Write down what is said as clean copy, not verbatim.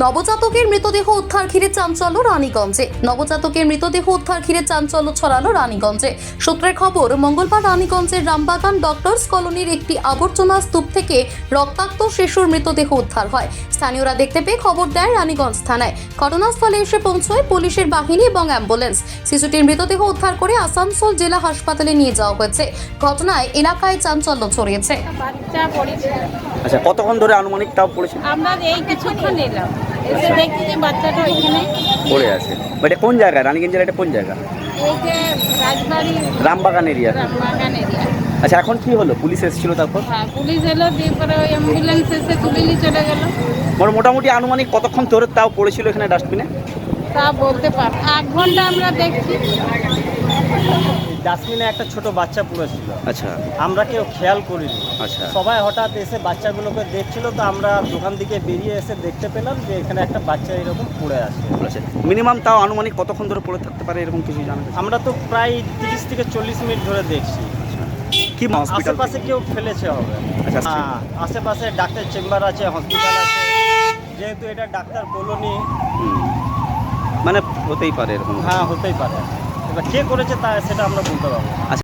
নবজাতকের মৃতদেহ উদ্ধার ঘিরে চাঞ্চল্য রানীগঞ্জে। নবজাতকের মৃতদেহ উদ্ধার ঘিরে চাঞ্চল্য ছড়ালো রানীগঞ্জে। সূত্রের খবর, মঙ্গলবার রানীগঞ্জের রামবাগান ডক্টরস কলোনির একটি আবর্জনা স্তূপ থেকে রক্তাক্ত শিশুর মৃতদেহ উদ্ধার হয়। স্থানীয়রা দেখতে পেয়ে খবর দেয় রানীগঞ্জ থানায়। ঘটনাস্থলে এসে পৌঁছয় পুলিশের বাহিনী এবং অ্যাম্বুলেন্স। শিশুটির মৃতদেহ উদ্ধার করে আসানসোল জেলা হাসপাতালে নিয়ে যাওয়া হয়েছে। ঘটনায় এলাকায় চাঞ্চল্য ছড়িয়েছে। বাচ্চা পড়েছে। আচ্ছা, কতক্ষণ ধরে আনুমানিক তাও পড়েছে? আমরা এই কিছুক্ষণ এলাম, এসে দেখছি যে বাচ্চাটা ওইখানে পড়ে আছে। এটা কোন জায়গা? রানীগঞ্জের এটা কোন জায়গা? এই যে রাজবাড়ি রামবাগান এরিয়া। বাগান এরিয়া। আচ্ছা, এখন কি হলো? পুলিশ এসেছিল তারপর? হ্যাঁ, পুলিশ এলো, দিয়ে পরে ওই অ্যাম্বুলেন্স এসে তুলে নিয়ে চলে গেল। মোটামুটি আনুমানিক কতক্ষণ ধরে তাও পড়েছিল এখানে ডাস্টবিনে? তা বলতে পার 1 ঘন্টা আমরা দেখছি। ডাস্টবিনে একটা ছোট বাচ্চা পড়েছিল। আচ্ছা আমরা কেউ খেয়াল করিনি। আচ্ছা সবাই হঠাৎ এসে বাচ্চাগুলোকে দেখছিল, তো আমরা দোকান থেকে বেরিয়ে এসে দেখতে পেলাম যে এখানে একটা বাচ্চা এরকম পড়ে আছে। আচ্ছা, মিনিমাম তাও আনুমানিক কতক্ষণ ধরে পড়ে থাকতে পারে এরকম কিছু জানা গেছে? আমরা তো প্রায় 30 থেকে 40 মিনিট ধরে দেখছি। কি হসপিটাল? আশেপাশে কেউ ফেলেছে হবে। আচ্ছা, হ্যাঁ, আশেপাশে ডাক্তার চেম্বার আছে, হসপিটাল আছে, যেহেতু এটা ডাক্তার কলোনি। মানে হতেই পারে এরকম। হ্যাঁ, হতেই পারে। এবার কে করেছে তা সেটা আমরা বলতে পারবো না।